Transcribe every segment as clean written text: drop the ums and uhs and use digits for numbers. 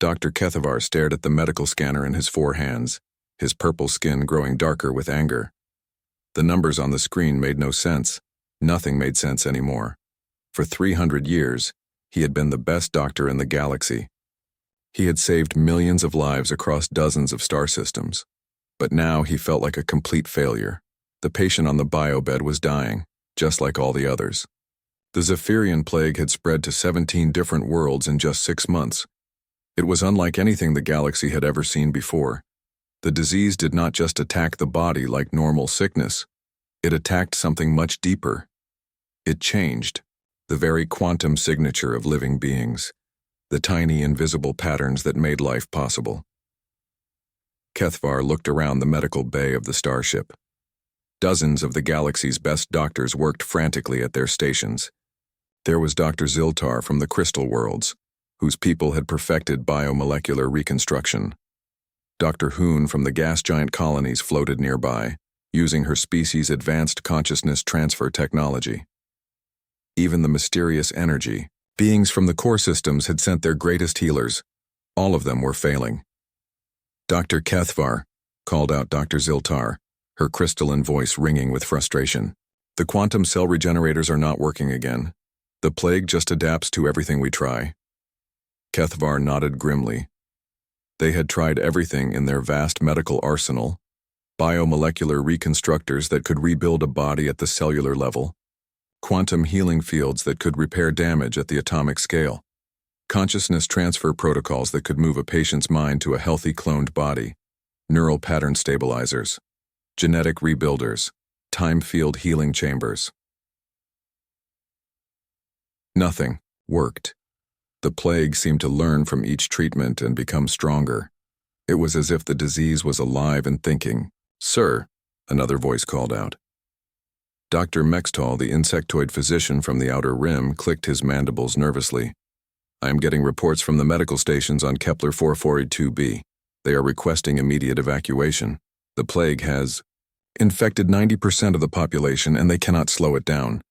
Dr. Kethavar stared at the medical scanner in his 4 hands, his purple skin growing darker with anger. The numbers on the screen made no sense. Nothing made sense anymore. For 300 years, he had been the best doctor in the galaxy. He had saved millions of lives across dozens of star systems. But now he felt like a complete failure. The patient on the biobed was dying, just like all the others. The Zephyrian plague had spread to 17 different worlds in just 6 months. It was unlike anything the galaxy had ever seen before. The disease did not just attack the body like normal sickness. It attacked something much deeper. It changed the very quantum signature of living beings, the tiny invisible patterns that made life possible. Kethavar looked around the medical bay of the starship. Dozens of the galaxy's best doctors worked frantically at their stations. There was Dr. Ziltar from the Crystal Worlds, whose people had perfected biomolecular reconstruction. Dr. Hoon from the gas giant colonies floated nearby, using her species' advanced consciousness transfer technology. Even the mysterious energy, beings from the core systems had sent their greatest healers. All of them were failing. Dr. Kethavar, called out Dr. Ziltar, her crystalline voice ringing with frustration. The quantum cell regenerators are not working again. The plague just adapts to everything we try. Kethavar nodded grimly. They had tried everything in their vast medical arsenal, biomolecular reconstructors that could rebuild a body at the cellular level, quantum healing fields that could repair damage at the atomic scale, consciousness transfer protocols that could move a patient's mind to a healthy cloned body, neural pattern stabilizers, genetic rebuilders, time field healing chambers. Nothing worked. The plague seemed to learn from each treatment and become stronger. It was as if the disease was alive and thinking. "Sir," another voice called out. Dr. Mextall, the insectoid physician from the Outer Rim, clicked his mandibles nervously. "I am getting reports from the medical stations on Kepler 442b. They are requesting immediate evacuation. The plague has infected 90% of the population and they cannot slow it down."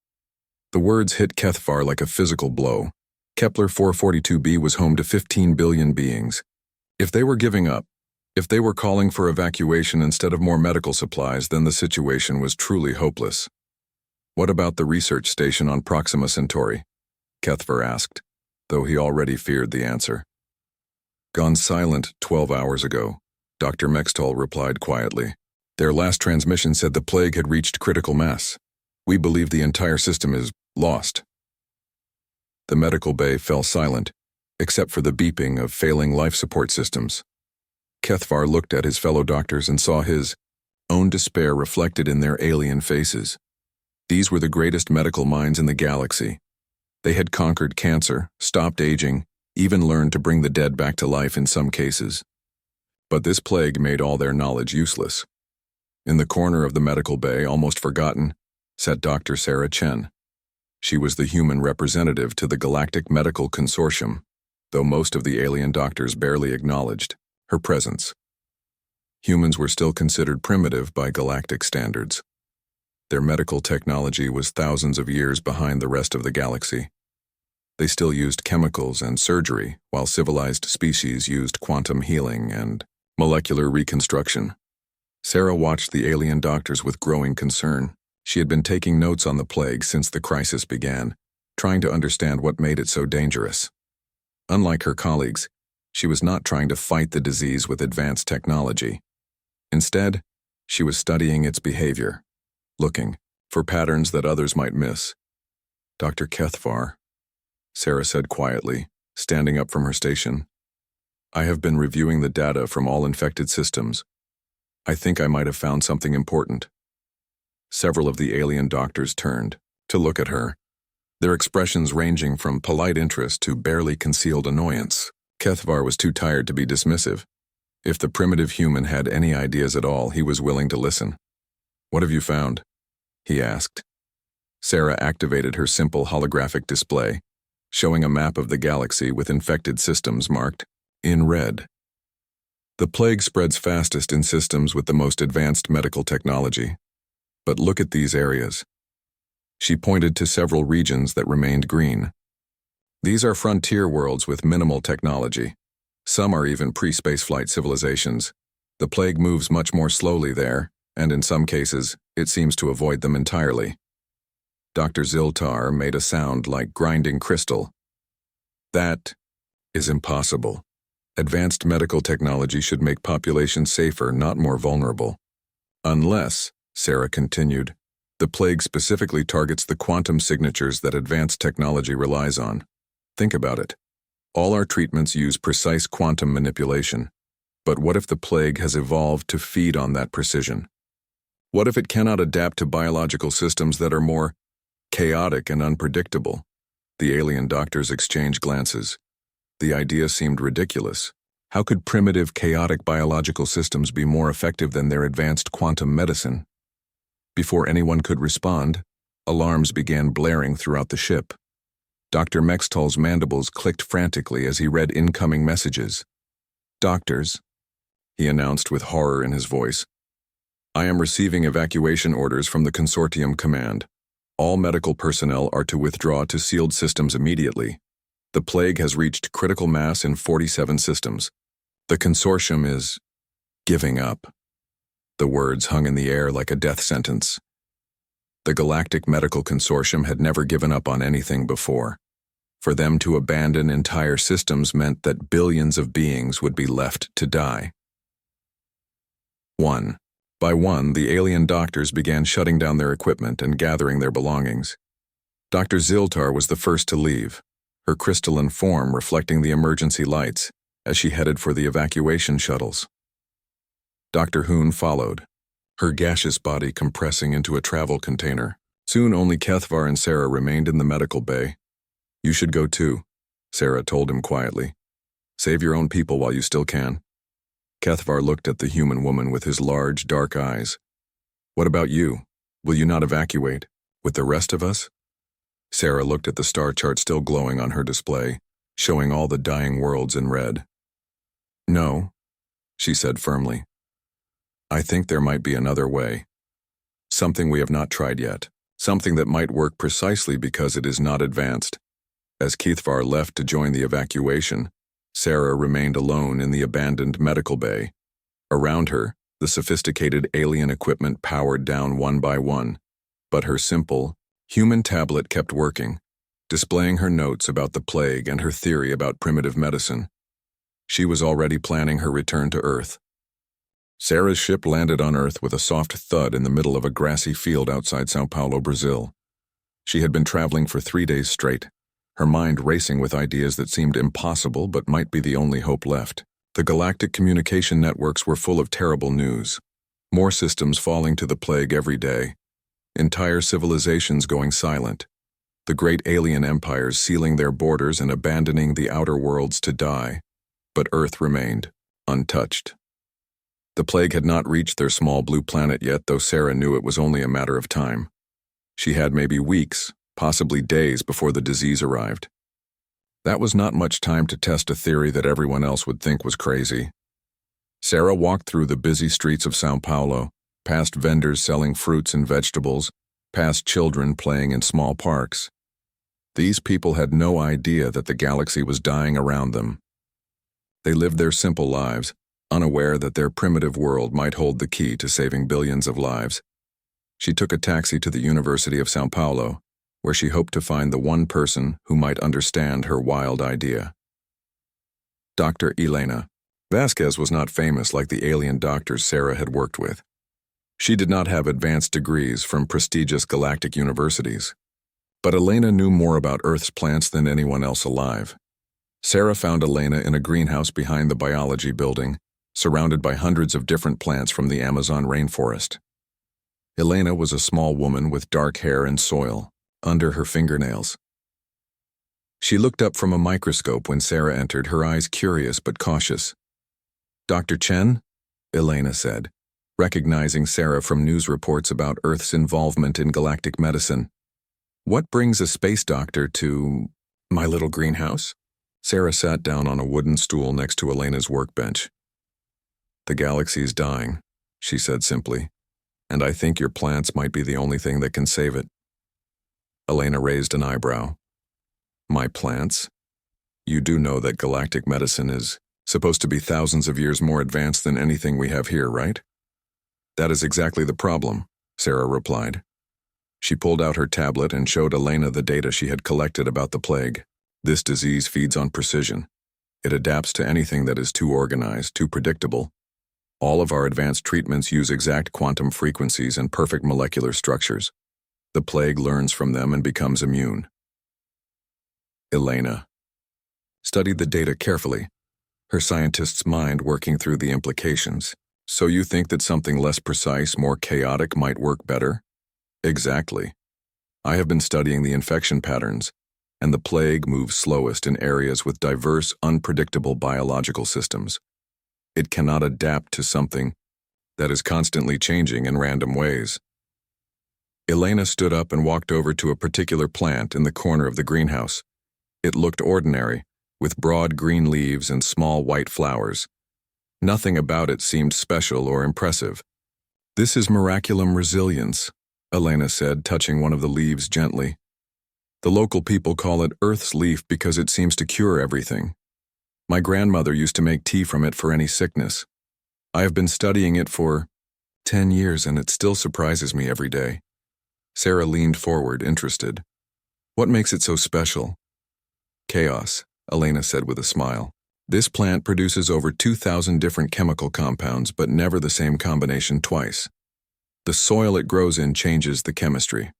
The words hit Kethavar like a physical blow. Kepler 442b was home to 15 billion beings. If they were giving up, if they were calling for evacuation instead of more medical supplies, then the situation was truly hopeless. "What about the research station on Proxima Centauri?" Kethavar asked, though he already feared the answer. "Gone silent 12 hours ago," Dr. Mextall replied quietly. "Their last transmission said the plague had reached critical mass. We believe the entire system is lost." The medical bay fell silent, except for the beeping of failing life support systems. Kethavar looked at his fellow doctors and saw his own despair reflected in their alien faces. These were the greatest medical minds in the galaxy. They had conquered cancer, stopped aging, even learned to bring the dead back to life in some cases. But this plague made all their knowledge useless. In the corner of the medical bay, almost forgotten, sat Dr. Sarah Chen. She was the human representative to the Galactic Medical Consortium, though most of the alien doctors barely acknowledged her presence. Humans were still considered primitive by galactic standards. Their medical technology was thousands of years behind the rest of the galaxy. They still used chemicals and surgery, while civilized species used quantum healing and molecular reconstruction. Sarah watched the alien doctors with growing concern. She had been taking notes on the plague since the crisis began, trying to understand what made it so dangerous. Unlike her colleagues, she was not trying to fight the disease with advanced technology. Instead, she was studying its behavior, looking for patterns that others might miss. "Dr. Kethavar," Sarah said quietly, standing up from her station. "I have been reviewing the data from all infected systems. I think I might have found something important." Several of the alien doctors turned to look at her, their expressions ranging from polite interest to barely concealed annoyance. Kethavar was too tired to be dismissive. If the primitive human had any ideas at all, he was willing to listen. "What have you found?" he asked. Sarah activated her simple holographic display, showing a map of the galaxy with infected systems marked in red. The plague spreads fastest in systems with the most advanced medical technology. But look at these areas. She pointed to several regions that remained green. These are frontier worlds with minimal technology. Some are even pre-spaceflight civilizations. The plague moves much more slowly there, and in some cases, it seems to avoid them entirely. Dr. Ziltar made a sound like grinding crystal. That is impossible. Advanced medical technology should make populations safer, not more vulnerable. Unless, Sarah continued, the plague specifically targets the quantum signatures that advanced technology relies on. Think about it. All our treatments use precise quantum manipulation. But what if the plague has evolved to feed on that precision? What if it cannot adapt to biological systems that are more chaotic and unpredictable? The alien doctors exchanged glances. The idea seemed ridiculous. How could primitive, chaotic biological systems be more effective than their advanced quantum medicine? Before anyone could respond, alarms began blaring throughout the ship. Dr. Mextal's mandibles clicked frantically as he read incoming messages. "Doctors," he announced with horror in his voice, "I am receiving evacuation orders from the Consortium Command. All medical personnel are to withdraw to sealed systems immediately. The plague has reached critical mass in 47 systems. The Consortium is giving up." The words hung in the air like a death sentence. The Galactic Medical Consortium had never given up on anything before. For them to abandon entire systems meant that billions of beings would be left to die. One by one, the alien doctors began shutting down their equipment and gathering their belongings. Dr. Ziltar was the first to leave, her crystalline form reflecting the emergency lights as she headed for the evacuation shuttles. Dr. Hoon followed, her gaseous body compressing into a travel container. Soon only Kethvar and Sarah remained in the medical bay. "You should go too," Sarah told him quietly. "Save your own people while you still can." Kethvar looked at the human woman with his large, dark eyes. "What about you? Will you not evacuate? With the rest of us?" Sarah looked at the star chart still glowing on her display, showing all the dying worlds in red. "No," she said firmly. "I think there might be another way. Something we have not tried yet. Something that might work precisely because it is not advanced." As Kethvar left to join the evacuation, Sarah remained alone in the abandoned medical bay. Around her, the sophisticated alien equipment powered down one by one, but her simple, human tablet kept working, displaying her notes about the plague and her theory about primitive medicine. She was already planning her return to Earth. Sarah's ship landed on Earth with a soft thud in the middle of a grassy field outside São Paulo, Brazil. She had been traveling for 3 days straight, her mind racing with ideas that seemed impossible but might be the only hope left. The galactic communication networks were full of terrible news. More systems falling to the plague every day. Entire civilizations going silent. The great alien empires sealing their borders and abandoning the outer worlds to die. But Earth remained, untouched. The plague had not reached their small blue planet yet, though Sarah knew it was only a matter of time. She had maybe weeks, possibly days before the disease arrived. That was not much time to test a theory that everyone else would think was crazy. Sarah walked through the busy streets of São Paulo, past vendors selling fruits and vegetables, past children playing in small parks. These people had no idea that the galaxy was dying around them. They lived their simple lives, unaware that their primitive world might hold the key to saving billions of lives. She took a taxi to the University of São Paulo, where she hoped to find the one person who might understand her wild idea. Dr. Helena. Vasquez was not famous like the alien doctors Sarah had worked with. She did not have advanced degrees from prestigious galactic universities. But Elena knew more about Earth's plants than anyone else alive. Sarah found Elena in a greenhouse behind the biology building, surrounded by hundreds of different plants from the Amazon rainforest. Elena was a small woman with dark hair and soil under her fingernails. She looked up from a microscope when Sarah entered, her eyes curious but cautious. "Dr. Chen?" Elena said, recognizing Sarah from news reports about Earth's involvement in galactic medicine. "What brings a space doctor to my little greenhouse?" Sarah sat down on a wooden stool next to Elena's workbench. "The galaxy's dying," she said simply, "and I think your plants might be the only thing that can save it." Elena raised an eyebrow. "My plants? You do know that galactic medicine is Supposed to be thousands of years more advanced than anything we have here, right? That is exactly the problem, Sarah replied. She pulled out her tablet and showed Elena the data she had collected about the plague. This disease feeds on precision. It adapts to anything that is too organized, too predictable. All of our advanced treatments use exact quantum frequencies and perfect molecular structures. The plague learns from them and becomes immune. Elena studied the data carefully, her scientist's mind working through the implications. So you think that something less precise, more chaotic might work better? Exactly. I have been studying the infection patterns, and the plague moves slowest in areas with diverse, unpredictable biological systems. It cannot adapt to something that is constantly changing in random ways. Elena stood up and walked over to a particular plant in the corner of the greenhouse. It looked ordinary, with broad green leaves and small white flowers. Nothing about it seemed special or impressive. This is Miraculum resilience, Elena said, touching one of the leaves gently. The local people call it Earth's leaf because it seems to cure everything. My grandmother used to make tea from it for any sickness. I have been studying it for 10 years and it still surprises me every day. Sarah leaned forward, interested. What makes it so special? Chaos, Elena said with a smile. This plant produces over 2,000 different chemical compounds, but never the same combination twice. The soil it grows in changes the chemistry.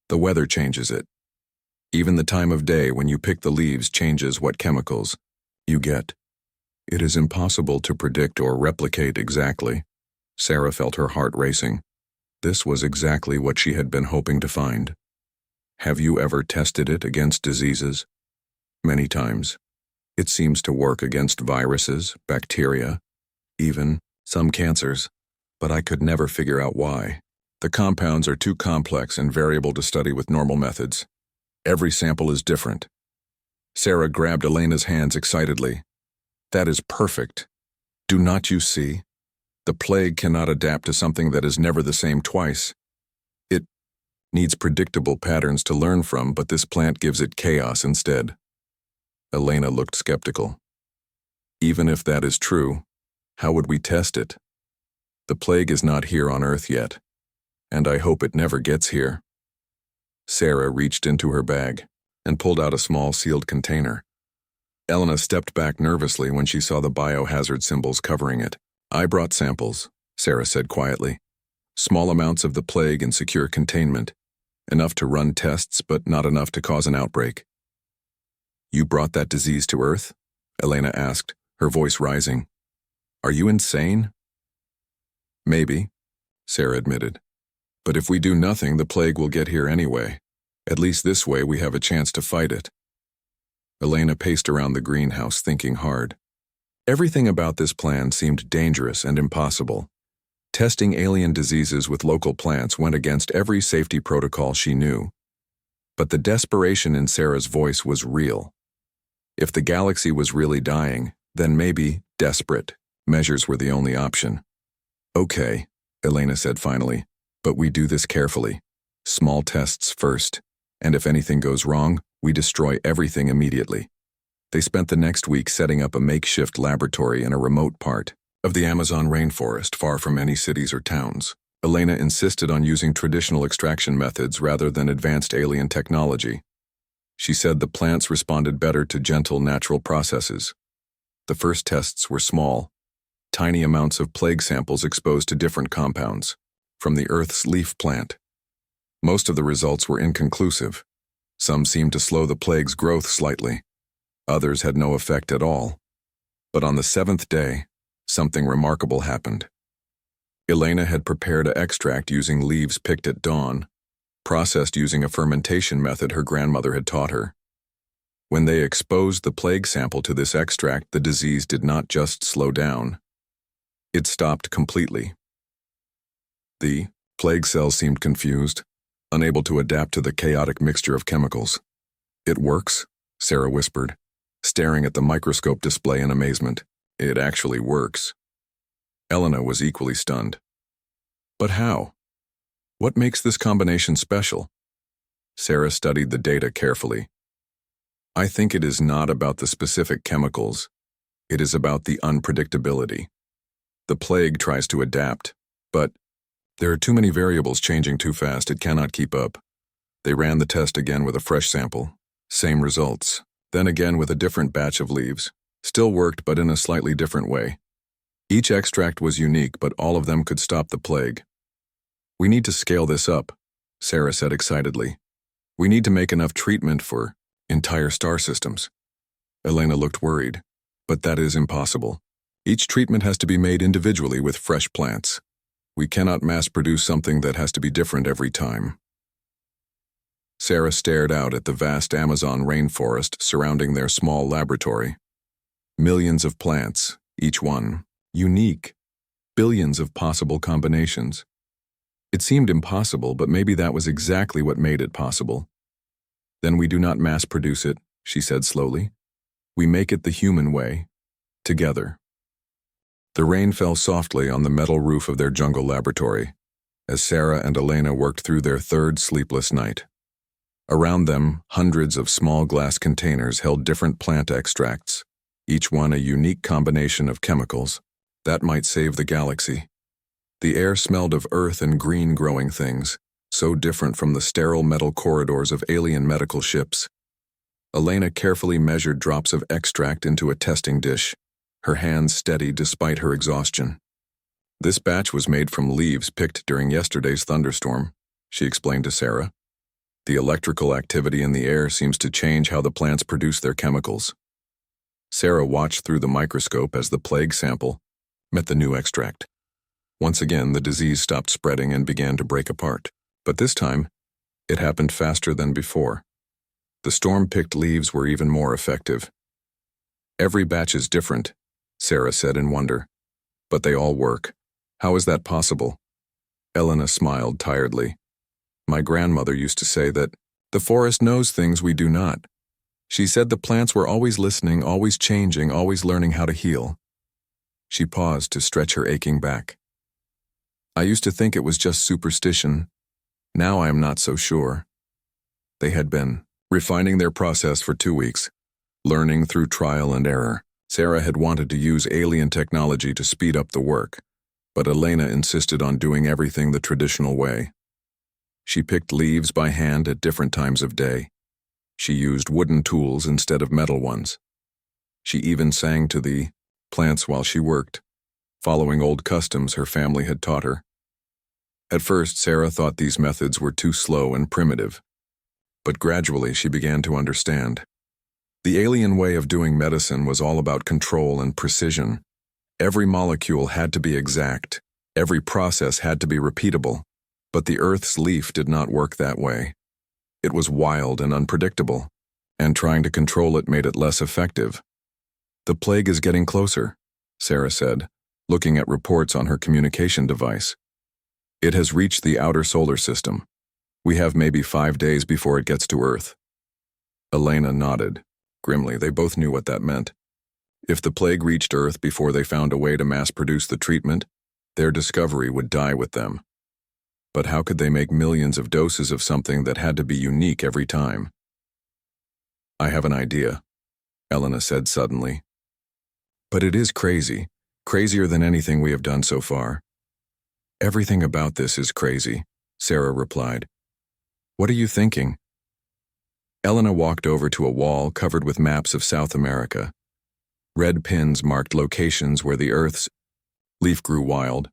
The weather changes it. Even the time of day when you pick the leaves changes what chemicals you get. It is impossible to predict or replicate exactly. Sarah felt her heart racing. This was exactly what she had been hoping to find. Have you ever tested it against diseases? Many times. It seems to work against viruses, bacteria, even some cancers, but I could never figure out why. The compounds are too complex and variable to study with normal methods. Every sample is different. Sarah grabbed Elena's hands excitedly. That is perfect. Do not you see? The plague cannot adapt to something that is never the same twice. It needs predictable patterns to learn from, but this plant gives it chaos instead. Elena looked skeptical. Even if that is true, how would we test it? The plague is not here on Earth yet, and I hope it never gets here. Sarah reached into her bag and pulled out a small sealed container. Elena stepped back nervously when she saw the biohazard symbols covering it. I brought samples, Sarah said quietly. Small amounts of the plague in secure containment, enough to run tests but not enough to cause an outbreak. You brought that disease to Earth? Elena asked, her voice rising. Are you insane? Maybe, Sarah admitted. But if we do nothing, the plague will get here anyway. At least this way we have a chance to fight it. Elena paced around the greenhouse, thinking hard. Everything about this plan seemed dangerous and impossible. Testing alien diseases with local plants went against every safety protocol she knew. But the desperation in Sarah's voice was real. If the galaxy was really dying, then maybe, desperate, measures were the only option. Okay, Elena said finally, but we do this carefully. Small tests first, and if anything goes wrong, we destroy everything immediately. They spent the next week setting up a makeshift laboratory in a remote part of the Amazon rainforest far from any cities or towns. Elena insisted on using traditional extraction methods rather than advanced alien technology. She said the plants responded better to gentle natural processes. The first tests were small, tiny amounts of plague samples exposed to different compounds from the Earth's leaf plant. Most of the results were inconclusive. Some seemed to slow the plague's growth slightly. Others had no effect at all. But on the 7th day, something remarkable happened. Elena had prepared an extract using leaves picked at dawn, processed using a fermentation method her grandmother had taught her. When they exposed the plague sample to this extract, the disease did not just slow down. It stopped completely. The plague cells seemed confused, unable to adapt to the chaotic mixture of chemicals. It works, Sarah whispered, staring at the microscope display in amazement. It actually works. Elena was equally stunned. But how? What makes this combination special? Sarah studied the data carefully. I think it is not about the specific chemicals. It is about the unpredictability. The plague tries to adapt, but there are too many variables changing too fast, it cannot keep up. They ran the test again with a fresh sample. Same results. Then again with a different batch of leaves. Still worked, but in a slightly different way. Each extract was unique, but all of them could stop the plague. We need to scale this up, Sarah said excitedly. We need to make enough treatment for entire star systems. Elena looked worried, but that is impossible. Each treatment has to be made individually with fresh plants. We cannot mass-produce something that has to be different every time. Sarah stared out at the vast Amazon rainforest surrounding their small laboratory. Millions of plants, each one unique, billions of possible combinations. It seemed impossible, but maybe that was exactly what made it possible. Then we do not mass-produce it, she said slowly. We make it the human way, together. The rain fell softly on the metal roof of their jungle laboratory, as Sarah and Elena worked through their third sleepless night. Around them, hundreds of small glass containers held different plant extracts, each one a unique combination of chemicals that might save the galaxy. The air smelled of earth and green growing things, so different from the sterile metal corridors of alien medical ships. Elena carefully measured drops of extract into a testing dish, her hands steady despite her exhaustion. This batch was made from leaves picked during yesterday's thunderstorm, she explained to Sarah. The electrical activity in the air seems to change how the plants produce their chemicals. Sarah watched through the microscope as the plague sample met the new extract. Once again, the disease stopped spreading and began to break apart. But this time, it happened faster than before. The storm-picked leaves were even more effective. Every batch is different, Sarah said in wonder. But they all work. How is that possible? Elena smiled tiredly. My grandmother used to say that the forest knows things we do not. She said the plants were always listening, always changing, always learning how to heal. She paused to stretch her aching back. I used to think it was just superstition. Now I am not so sure. They had been refining their process for 2 weeks, learning through trial and error. Sarah had wanted to use alien technology to speed up the work, but Elena insisted on doing everything the traditional way. She picked leaves by hand at different times of day. She used wooden tools instead of metal ones. She even sang to the plants while she worked, following old customs her family had taught her. At first, Sarah thought these methods were too slow and primitive, but gradually she began to understand. The alien way of doing medicine was all about control and precision. Every molecule had to be exact, every process had to be repeatable, but the Earth's leaf did not work that way. It was wild and unpredictable, and trying to control it made it less effective. The plague is getting closer, Sarah said, looking at reports on her communication device. It has reached the outer solar system. We have maybe 5 days before it gets to Earth. Elena nodded. Grimly, they both knew what that meant. If the plague reached Earth before they found a way to mass-produce the treatment, their discovery would die with them. But how could they make millions of doses of something that had to be unique every time? I have an idea, Elena said suddenly. But it is crazy, crazier than anything we have done so far. Everything about this is crazy, Sarah replied. What are you thinking? Elena walked over to a wall covered with maps of South America. Red pins marked locations where the Earth's leaf grew wild.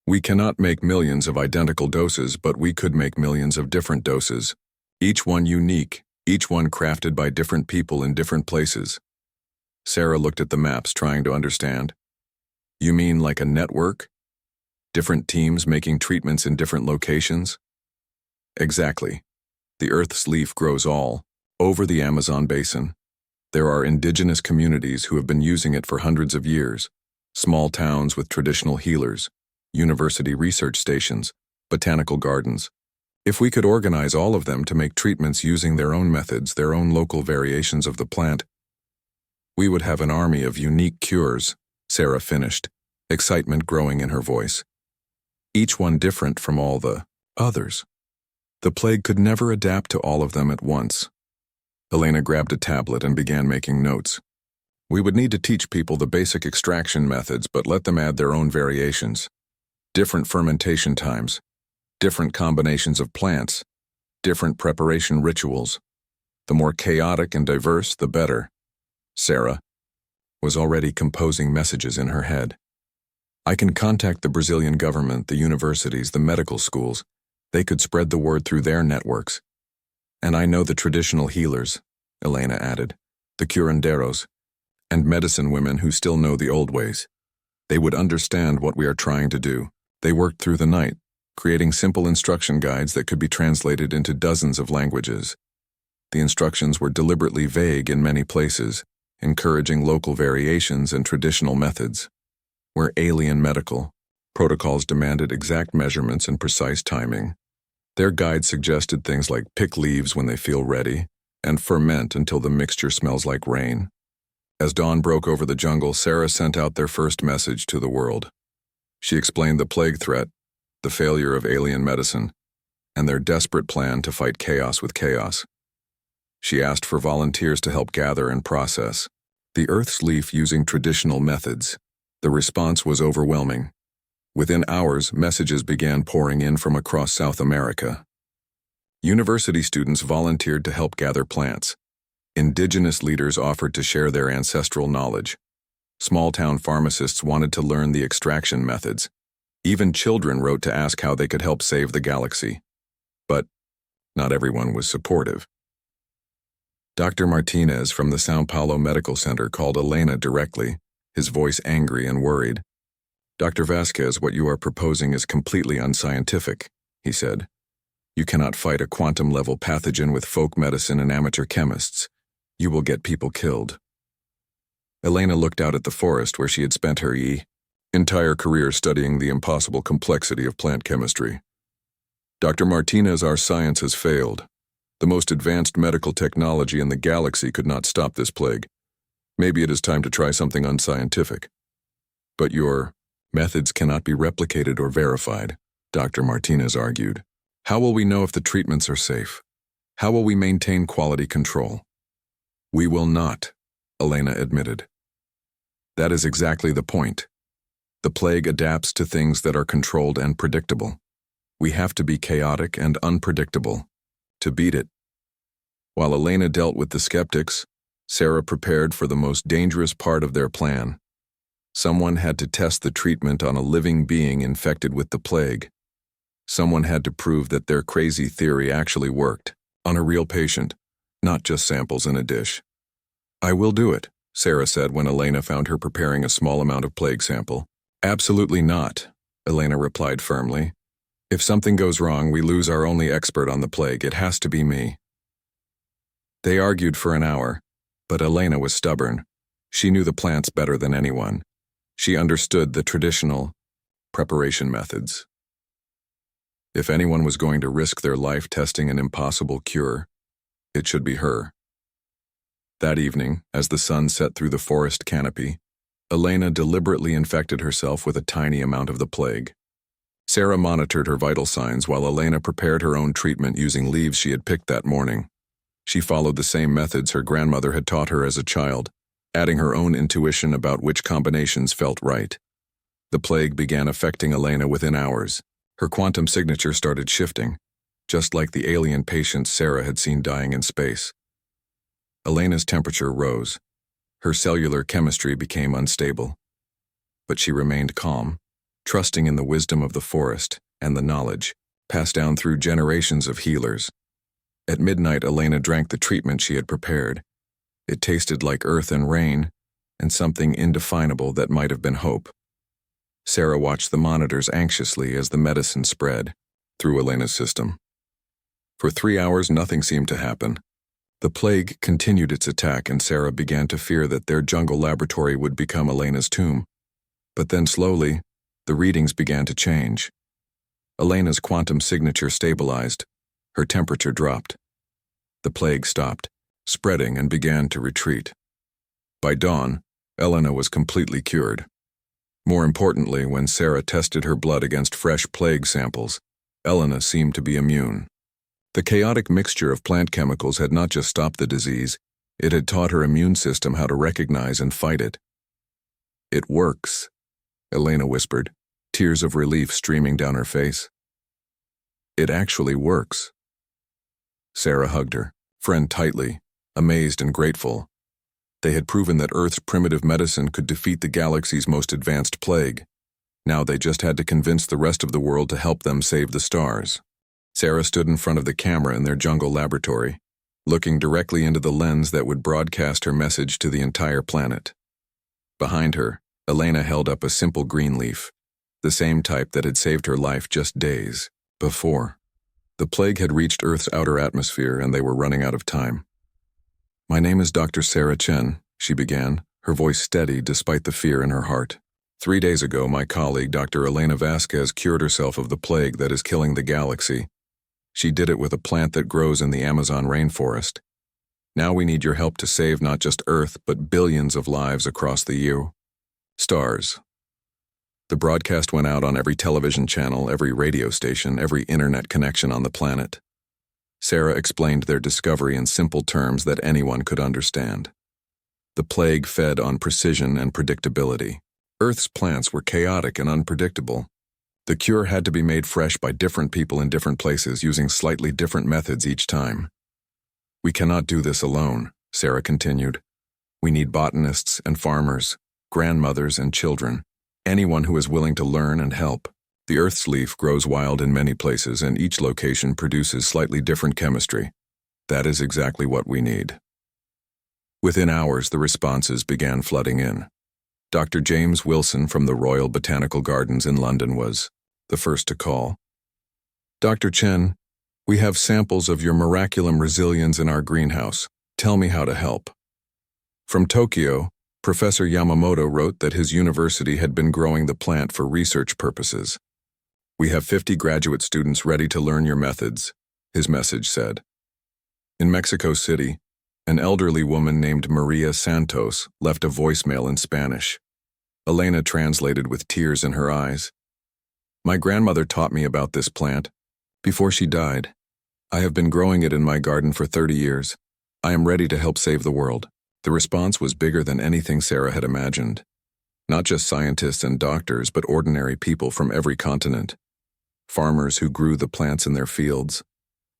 We cannot make millions of identical doses, but we could make millions of different doses, each one unique, each one crafted by different people in different places. Sarah looked at the maps, trying to understand. You mean like a network? Different teams making treatments in different locations? Exactly. The Earth's leaf grows all over the Amazon basin. There are indigenous communities who have been using it for hundreds of years, small towns with traditional healers, university research stations, botanical gardens. If we could organize all of them to make treatments using their own methods, their own local variations of the plant, we would have an army of unique cures, Sarah finished, excitement growing in her voice. Each one different from all the others. The plague could never adapt to all of them at once. Elena grabbed a tablet and began making notes. We would need to teach people the basic extraction methods, but let them add their own variations. Different fermentation times, different combinations of plants, different preparation rituals. The more chaotic and diverse, the better. Sarah was already composing messages in her head. I can contact the Brazilian government, the universities, the medical schools. They could spread the word through their networks. And I know the traditional healers, Elena added, the curanderos, and medicine women who still know the old ways. They would understand what we are trying to do. They worked through the night, creating simple instruction guides that could be translated into dozens of languages. The instructions were deliberately vague in many places, encouraging local variations and traditional methods. Where alien medical protocols demanded exact measurements and precise timing, their guide suggested things like pick leaves when they feel ready and ferment until the mixture smells like rain. As dawn broke over the jungle, Sarah sent out their first message to the world. She explained the plague threat, the failure of alien medicine, and their desperate plan to fight chaos with chaos. She asked for volunteers to help gather and process the Earth's leaf using traditional methods. The response was overwhelming. Within hours, messages began pouring in from across South America. University students volunteered to help gather plants. Indigenous leaders offered to share their ancestral knowledge. Small-town pharmacists wanted to learn the extraction methods. Even children wrote to ask how they could help save the galaxy. But not everyone was supportive. Dr. Martinez from the São Paulo Medical Center called Elena directly, his voice angry and worried. Dr. Vasquez, what you are proposing is completely unscientific, he said. You cannot fight a quantum-level pathogen with folk medicine and amateur chemists. You will get people killed. Elena looked out at the forest where she had spent her entire career studying the impossible complexity of plant chemistry. Dr. Martinez, our science has failed. The most advanced medical technology in the galaxy could not stop this plague. Maybe it is time to try something unscientific. But your methods cannot be replicated or verified, Dr. Martinez argued. How will we know if the treatments are safe? How will we maintain quality control? We will not, Elena admitted. That is exactly the point. The plague adapts to things that are controlled and predictable. We have to be chaotic and unpredictable to beat it. While Elena dealt with the skeptics, Sarah prepared for the most dangerous part of their plan. Someone had to test the treatment on a living being infected with the plague. Someone had to prove that their crazy theory actually worked, on a real patient, not just samples in a dish. I will do it, Sarah said when Elena found her preparing a small amount of plague sample. Absolutely not, Elena replied firmly. If something goes wrong, we lose our only expert on the plague. It has to be me. They argued for an hour, but Elena was stubborn. She knew the plants better than anyone. She understood the traditional preparation methods. If anyone was going to risk their life testing an impossible cure, it should be her. That evening, as the sun set through the forest canopy, Elena deliberately infected herself with a tiny amount of the plague. Sarah monitored her vital signs while Elena prepared her own treatment using leaves she had picked that morning. She followed the same methods her grandmother had taught her as a child, adding her own intuition about which combinations felt right. The plague began affecting Elena within hours. Her quantum signature started shifting, just like the alien patients Sarah had seen dying in space. Elena's temperature rose. Her cellular chemistry became unstable. But she remained calm, trusting in the wisdom of the forest and the knowledge passed down through generations of healers. At midnight, Elena drank the treatment she had prepared. It tasted like earth and rain, and something indefinable that might have been hope. Sarah watched the monitors anxiously as the medicine spread through Elena's system. For 3 hours, nothing seemed to happen. The plague continued its attack, and Sarah began to fear that their jungle laboratory would become Elena's tomb. But then slowly, the readings began to change. Elena's quantum signature stabilized. Her temperature dropped. The plague stopped, spreading, and began to retreat. By dawn, Elena was completely cured. More importantly, when Sarah tested her blood against fresh plague samples, Elena seemed to be immune. The chaotic mixture of plant chemicals had not just stopped the disease, It had taught her immune system how to recognize and fight it. "It works," Elena whispered, tears of relief streaming down her face. "It actually works." Sarah hugged her friend tightly, amazed and grateful. They had proven that Earth's primitive medicine could defeat the galaxy's most advanced plague. Now they just had to convince the rest of the world to help them save the stars. Sarah stood in front of the camera in their jungle laboratory, looking directly into the lens that would broadcast her message to the entire planet. Behind her, Elena held up a simple green leaf, the same type that had saved her life just days before. The plague had reached Earth's outer atmosphere and they were running out of time. "My name is Dr. Sarah Chen," she began, her voice steady despite the fear in her heart. "3 days ago, my colleague, Dr. Elena Vasquez, cured herself of the plague that is killing the galaxy. She did it with a plant that grows in the Amazon rainforest. Now we need your help to save not just Earth, but billions of lives across the stars." The broadcast went out on every television channel, every radio station, every internet connection on the planet. Sarah explained their discovery in simple terms that anyone could understand. The plague fed on precision and predictability. Earth's plants were chaotic and unpredictable. The cure had to be made fresh by different people in different places using slightly different methods each time. "We cannot do this alone," Sarah continued. "We need botanists and farmers, grandmothers and children, anyone who is willing to learn and help. The Earth's leaf grows wild in many places and each location produces slightly different chemistry. That is exactly what we need." Within hours, the responses began flooding in. Dr. James Wilson from the Royal Botanical Gardens in London was the first to call. "Dr. Chen, we have samples of your miraculum resiliens in our greenhouse. Tell me how to help." From Tokyo, Professor Yamamoto wrote that his university had been growing the plant for research purposes. "We have 50 graduate students ready to learn your methods," his message said. In Mexico City, an elderly woman named Maria Santos left a voicemail in Spanish. Elena translated with tears in her eyes. "My grandmother taught me about this plant before she died. I have been growing it in my garden for 30 years. I am ready to help save the world." The response was bigger than anything Sarah had imagined. Not just scientists and doctors, but ordinary people from every continent. Farmers who grew the plants in their fields,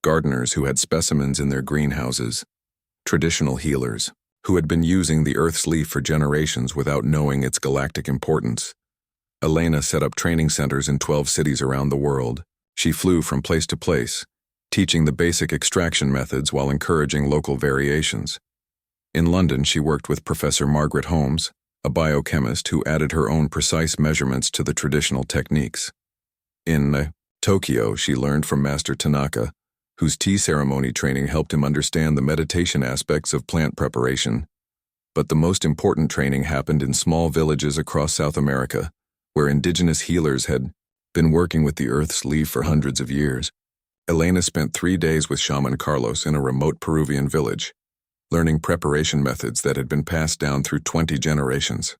gardeners who had specimens in their greenhouses, traditional healers who had been using the Earth's leaf for generations without knowing its galactic importance. Elena set up training centers in 12 cities around the world. She flew from place to place, teaching the basic extraction methods while encouraging local variations. In London, she worked with Professor Margaret Holmes, a biochemist who added her own precise measurements to the traditional techniques. In Tokyo, she learned from Master Tanaka, whose tea ceremony training helped him understand the meditation aspects of plant preparation. But the most important training happened in small villages across South America, where indigenous healers had been working with the Earth's leaf for hundreds of years. Elena spent 3 days with Shaman Carlos in a remote Peruvian village, learning preparation methods that had been passed down through 20 generations.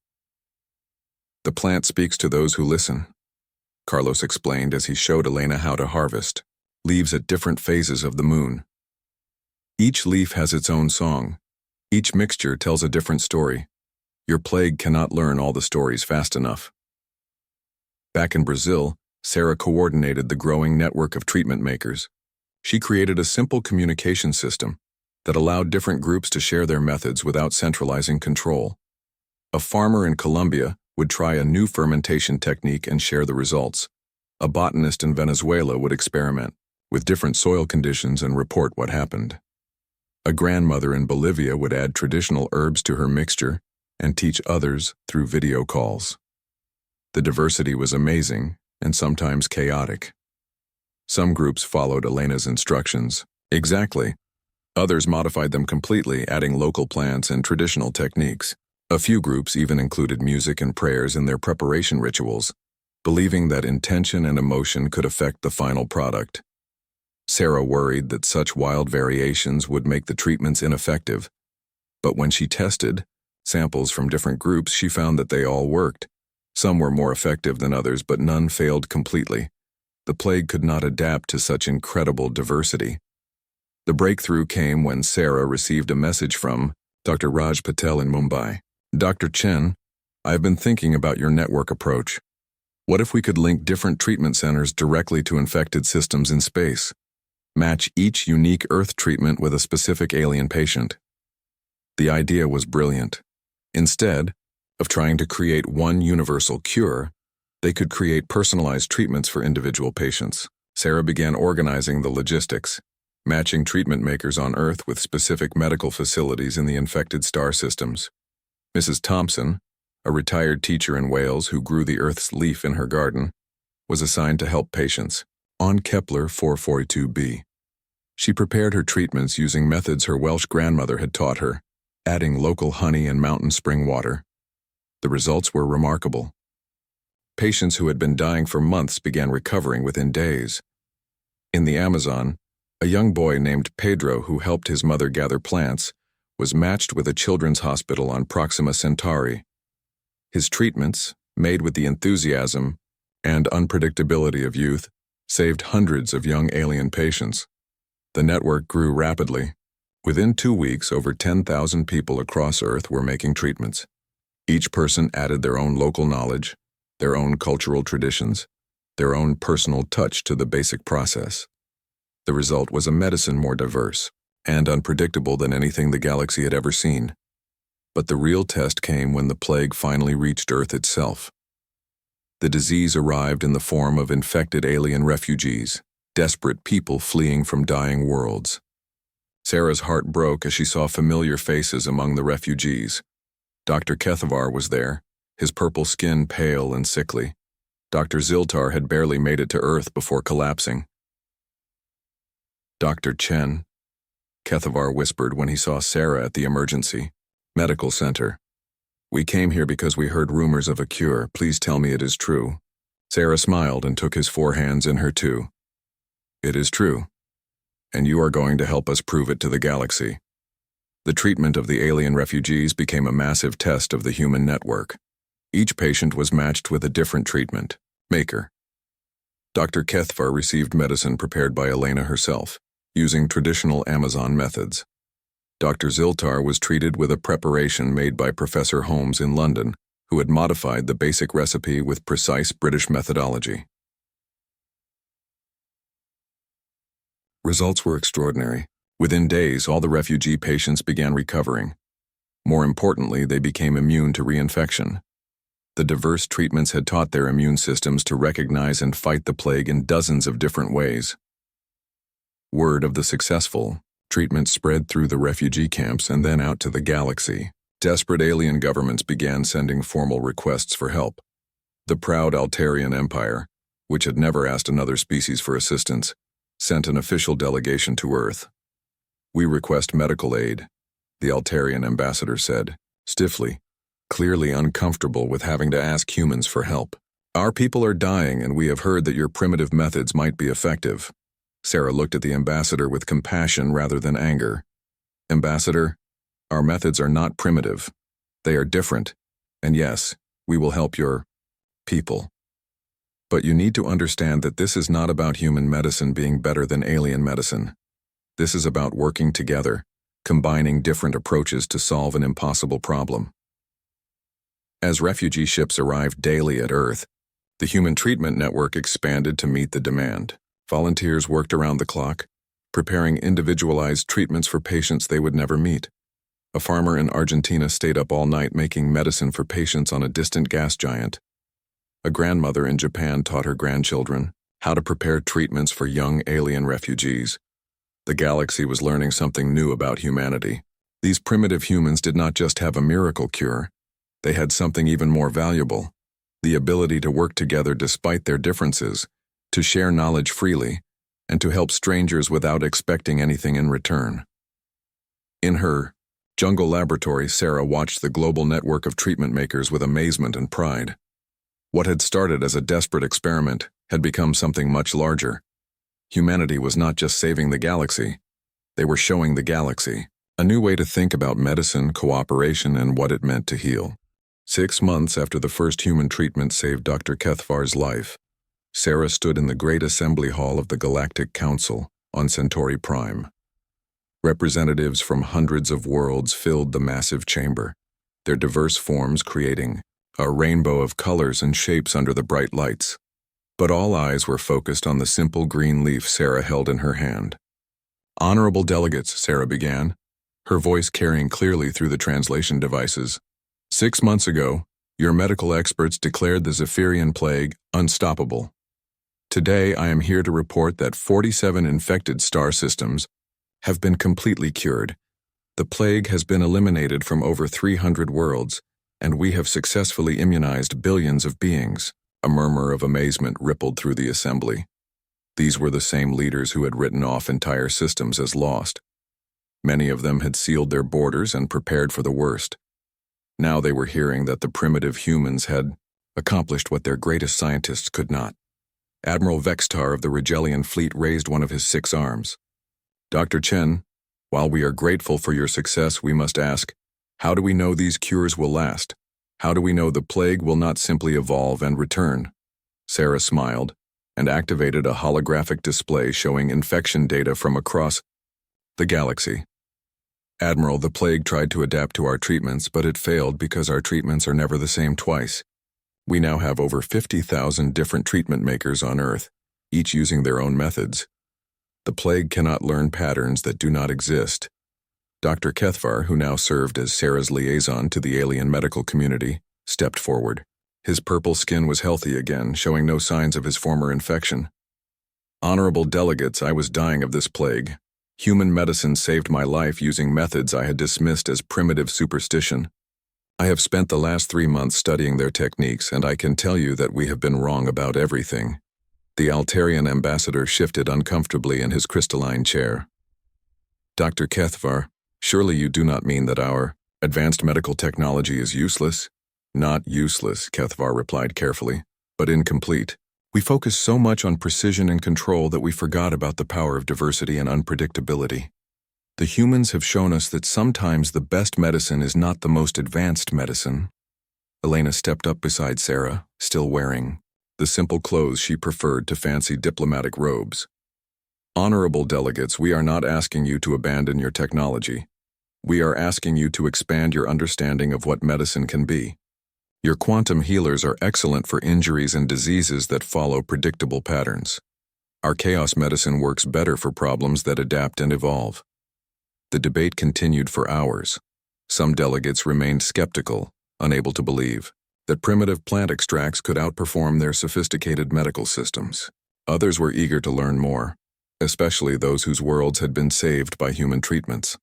"The plant speaks to those who listen," Carlos explained as he showed Elena how to harvest leaves at different phases of the moon. "Each leaf has its own song. Each mixture tells a different story. Your plague cannot learn all the stories fast enough." Back in Brazil, Sarah coordinated the growing network of treatment makers. She created a simple communication system that allowed different groups to share their methods without centralizing control. A farmer in Colombia would try a new fermentation technique and share the results. A botanist in Venezuela would experiment with different soil conditions and report what happened. A grandmother in Bolivia would add traditional herbs to her mixture and teach others through video calls. The diversity was amazing and sometimes chaotic. Some groups followed Elena's instructions exactly. Others modified them completely, adding local plants and traditional techniques. A few groups even included music and prayers in their preparation rituals, believing that intention and emotion could affect the final product. Sarah worried that such wild variations would make the treatments ineffective, but when she tested samples from different groups, she found that they all worked. Some were more effective than others, but none failed completely. The plague could not adapt to such incredible diversity. The breakthrough came when Sarah received a message from Dr. Raj Patel in Mumbai. Dr. Chen, I've been thinking about your network approach. What if we could link different treatment centers directly to infected systems in space? Match each unique Earth treatment with a specific alien patient. The idea was brilliant. Instead of trying to create one universal cure, they could create personalized treatments for individual patients. Sarah began organizing the logistics, matching treatment makers on Earth with specific medical facilities in the infected star systems. Mrs. Thompson, a retired teacher in Wales who grew the Earth's leaf in her garden, was assigned to help patients on Kepler 442b. She prepared her treatments using methods her Welsh grandmother had taught her, adding local honey and mountain spring water. The results were remarkable. Patients who had been dying for months began recovering within days. In the Amazon, a young boy named Pedro, who helped his mother gather plants, was matched with a children's hospital on Proxima Centauri. His treatments, made with the enthusiasm and unpredictability of youth, saved hundreds of young alien patients. The network grew rapidly. Within 2 weeks, over 10,000 people across Earth were making treatments. Each person added their own local knowledge, their own cultural traditions, their own personal touch to the basic process. The result was a medicine more diverse and unpredictable than anything the galaxy had ever seen. But the real test came when the plague finally reached Earth itself. The disease arrived in the form of infected alien refugees, desperate people fleeing from dying worlds. Sarah's heart broke as she saw familiar faces among the refugees. Dr. Kethavar was there, his purple skin pale and sickly. Dr. Ziltar had barely made it to Earth before collapsing. Dr. Chen, Kethavar whispered when he saw Sarah at the emergency medical center. We came here because we heard rumors of a cure. Please tell me it is true. Sarah smiled and took his 4 hands in her 2. It is true, and you are going to help us prove it to the galaxy. The treatment of the alien refugees became a massive test of the human network. Each patient was matched with a different treatment maker. Dr. Kethvar received medicine prepared by Elena herself, using traditional Amazon methods. Dr. Ziltar was treated with a preparation made by Professor Holmes in London, who had modified the basic recipe with precise British methodology. Results were extraordinary. Within days, all the refugee patients began recovering. More importantly, they became immune to reinfection. The diverse treatments had taught their immune systems to recognize and fight the plague in dozens of different ways. Word of the successful treatment spread through the refugee camps and then out to the galaxy. Desperate alien governments began sending formal requests for help. The proud Altarian Empire, which had never asked another species for assistance, sent an official delegation to Earth. We request medical aid, the Altarian ambassador said, stiffly, clearly uncomfortable with having to ask humans for help. Our people are dying, and we have heard that your primitive methods might be effective. Sarah looked at the ambassador with compassion rather than anger. Ambassador, our methods are not primitive. They are different, and yes, we will help your people. But you need to understand that this is not about human medicine being better than alien medicine. This is about working together, combining different approaches to solve an impossible problem. As refugee ships arrived daily at Earth, the human treatment network expanded to meet the demand. Volunteers worked around the clock, preparing individualized treatments for patients they would never meet. A farmer in Argentina stayed up all night making medicine for patients on a distant gas giant. A grandmother in Japan taught her grandchildren how to prepare treatments for young alien refugees. The galaxy was learning something new about humanity. These primitive humans did not just have a miracle cure. They had something even more valuable: the ability to work together despite their differences, to share knowledge freely, and to help strangers without expecting anything in return. In her jungle laboratory, Sarah watched the global network of treatment makers with amazement and pride. What had started as a desperate experiment had become something much larger. Humanity was not just saving the galaxy. They were showing the galaxy a new way to think about medicine, cooperation, and what it meant to heal. 6 months after the first human treatment saved Dr. Kethvar's life, Sarah stood in the great assembly hall of the Galactic Council on Centauri Prime. Representatives from hundreds of worlds filled the massive chamber, their diverse forms creating a rainbow of colors and shapes under the bright lights. But all eyes were focused on the simple green leaf Sarah held in her hand. "Honorable delegates," Sarah began, her voice carrying clearly through the translation devices. "6 months ago, your medical experts declared the Zephyrian plague unstoppable. Today, I am here to report that 47 infected star systems have been completely cured. The plague has been eliminated from over 300 worlds, and we have successfully immunized billions of beings." A murmur of amazement rippled through the assembly. These were the same leaders who had written off entire systems as lost. Many of them had sealed their borders and prepared for the worst. Now they were hearing that the primitive humans had accomplished what their greatest scientists could not. Admiral Vextar of the Regellian fleet raised one of his 6 arms. "Dr. Chen, while we are grateful for your success, we must ask, how do we know these cures will last? How do we know the plague will not simply evolve and return?" Sarah smiled and activated a holographic display showing infection data from across the galaxy. "Admiral, the plague tried to adapt to our treatments, but it failed because our treatments are never the same twice. We now have over 50,000 different treatment makers on Earth, each using their own methods. The plague cannot learn patterns that do not exist." Dr. Kethvar, who now served as Sarah's liaison to the alien medical community, stepped forward. His purple skin was healthy again, showing no signs of his former infection. "Honorable delegates, I was dying of this plague. Human medicine saved my life using methods I had dismissed as primitive superstition. I have spent the last 3 months studying their techniques, and I can tell you that we have been wrong about everything." The Altarian ambassador shifted uncomfortably in his crystalline chair. "Dr. Kethvar, surely you do not mean that our advanced medical technology is useless?" "Not useless," Kethvar replied carefully, "but incomplete. We focus so much on precision and control that we forgot about the power of diversity and unpredictability. The humans have shown us that sometimes the best medicine is not the most advanced medicine." Elena stepped up beside Sarah, still wearing the simple clothes she preferred to fancy diplomatic robes. "Honorable delegates, we are not asking you to abandon your technology. We are asking you to expand your understanding of what medicine can be. Your quantum healers are excellent for injuries and diseases that follow predictable patterns. Our chaos medicine works better for problems that adapt and evolve." The debate continued for hours. Some delegates remained skeptical, unable to believe that primitive plant extracts could outperform their sophisticated medical systems. Others were eager to learn more, especially those whose worlds had been saved by human treatments.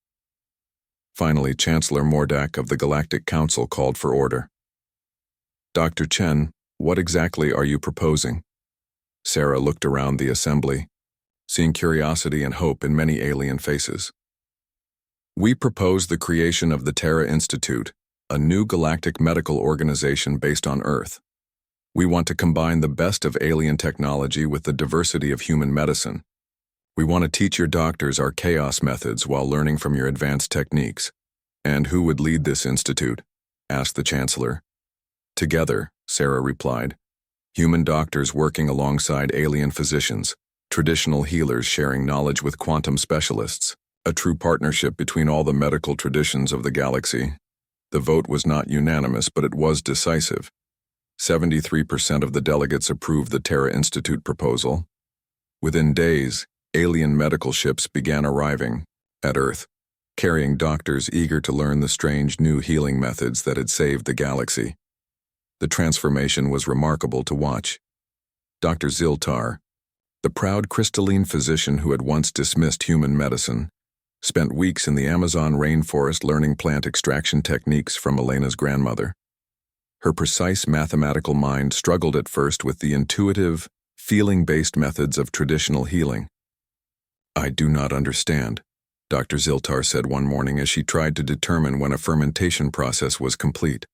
Finally, Chancellor Mordak of the Galactic Council called for order. "Dr. Chen, what exactly are you proposing?" Sarah looked around the assembly, seeing curiosity and hope in many alien faces. "We propose the creation of the Terra Institute, a new galactic medical organization based on Earth. We want to combine the best of alien technology with the diversity of human medicine. We want to teach your doctors our chaos methods while learning from your advanced techniques." "And who would lead this institute?" asked the Chancellor. "Together," Sarah replied. "Human doctors working alongside alien physicians, traditional healers sharing knowledge with quantum specialists, a true partnership between all the medical traditions of the galaxy." The vote was not unanimous, but it was decisive. 73% of the delegates approved the Terra Institute proposal. Within days, alien medical ships began arriving at Earth, carrying doctors eager to learn the strange new healing methods that had saved the galaxy. The transformation was remarkable to watch. Dr. Ziltar, the proud crystalline physician who had once dismissed human medicine, spent weeks in the Amazon rainforest learning plant extraction techniques from Elena's grandmother. Her precise mathematical mind struggled at first with the intuitive, feeling-based methods of traditional healing. "I do not understand," Dr. Ziltar said one morning as she tried to determine when a fermentation process was complete.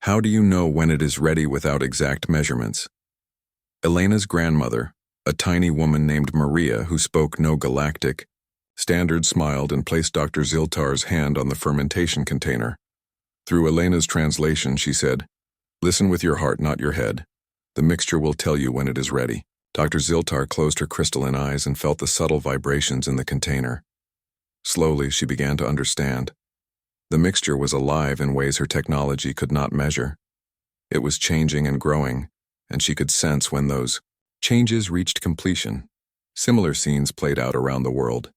"How do you know when it is ready without exact measurements?" Elena's grandmother, a tiny woman named Maria who spoke no galactic standard, smiled and placed Dr. Ziltar's hand on the fermentation container. Through Elena's translation, she said, "Listen with your heart, not your head. The mixture will tell you when it is ready." Dr. Ziltar closed her crystalline eyes and felt the subtle vibrations in the container. Slowly, she began to understand. The mixture was alive in ways her technology could not measure. It was changing and growing, and she could sense when those changes reached completion. Similar scenes played out around the world.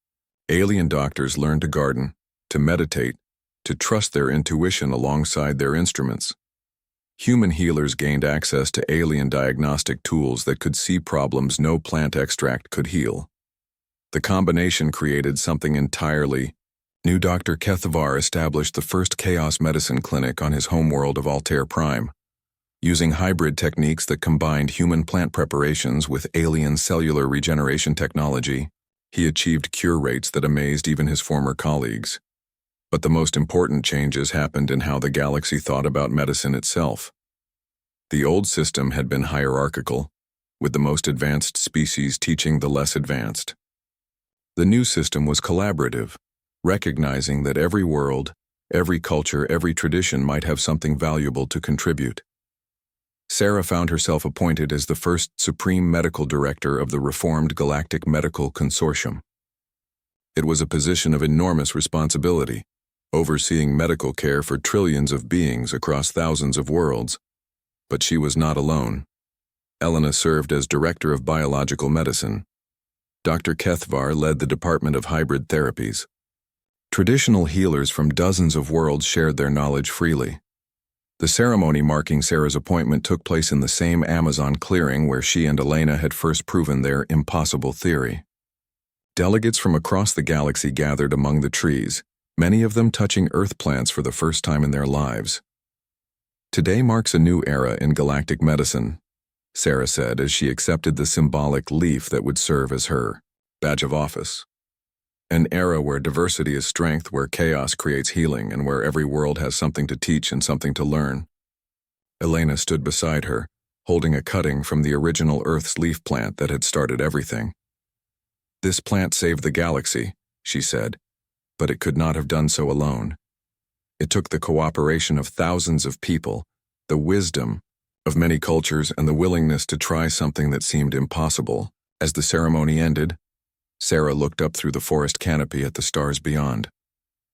Alien doctors learned to garden, to meditate, to trust their intuition alongside their instruments. Human healers gained access to alien diagnostic tools that could see problems no plant extract could heal. The combination created something entirely new. Dr. Kethavar established the first chaos medicine clinic on his homeworld of Altair Prime. Using hybrid techniques that combined human plant preparations with alien cellular regeneration technology, he achieved cure rates that amazed even his former colleagues. But the most important changes happened in how the galaxy thought about medicine itself. The old system had been hierarchical, with the most advanced species teaching the less advanced. The new system was collaborative, recognizing that every world, every culture, every tradition might have something valuable to contribute. Sarah found herself appointed as the first Supreme Medical Director of the reformed Galactic Medical Consortium. It was a position of enormous responsibility, overseeing medical care for trillions of beings across thousands of worlds. But she was not alone. Elena served as Director of Biological Medicine. Dr. Kethavar led the Department of Hybrid Therapies. Traditional healers from dozens of worlds shared their knowledge freely. The ceremony marking Sarah's appointment took place in the same Amazon clearing where she and Elena had first proven their impossible theory. Delegates from across the galaxy gathered among the trees, many of them touching earth plants for the first time in their lives. Today marks a new era in galactic medicine, Sarah said as she accepted the symbolic leaf that would serve as her badge of office. An era where diversity is strength, where chaos creates healing, and where every world has something to teach and something to learn. Elena stood beside her, holding a cutting from the original Earth's leaf plant that had started everything. "This plant saved the galaxy," she said, "but it could not have done so alone. It took the cooperation of thousands of people, the wisdom of many cultures, and the willingness to try something that seemed impossible." As the ceremony ended, Sarah looked up through the forest canopy at the stars beyond.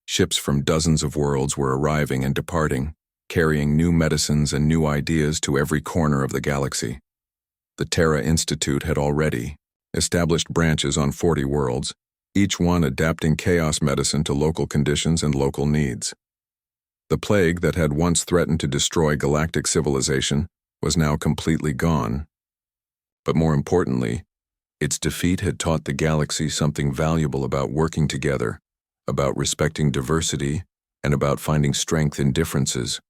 Ships from dozens of worlds were arriving and departing, carrying new medicines and new ideas to every corner of the galaxy. The Terra Institute had already established branches on 40 worlds, each one adapting chaos medicine to local conditions and local needs. The plague that had once threatened to destroy galactic civilization was now completely gone. But more importantly, its defeat had taught the galaxy something valuable about working together, about respecting diversity, and about finding strength in differences.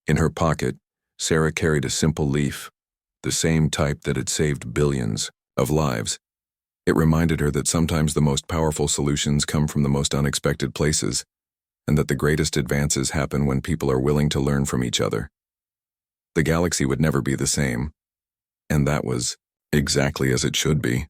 In her pocket, Sarah carried a simple leaf, the same type that had saved billions of lives. It reminded her that sometimes the most powerful solutions come from the most unexpected places, and that the greatest advances happen when people are willing to learn from each other. The galaxy would never be the same, and that was exactly as it should be.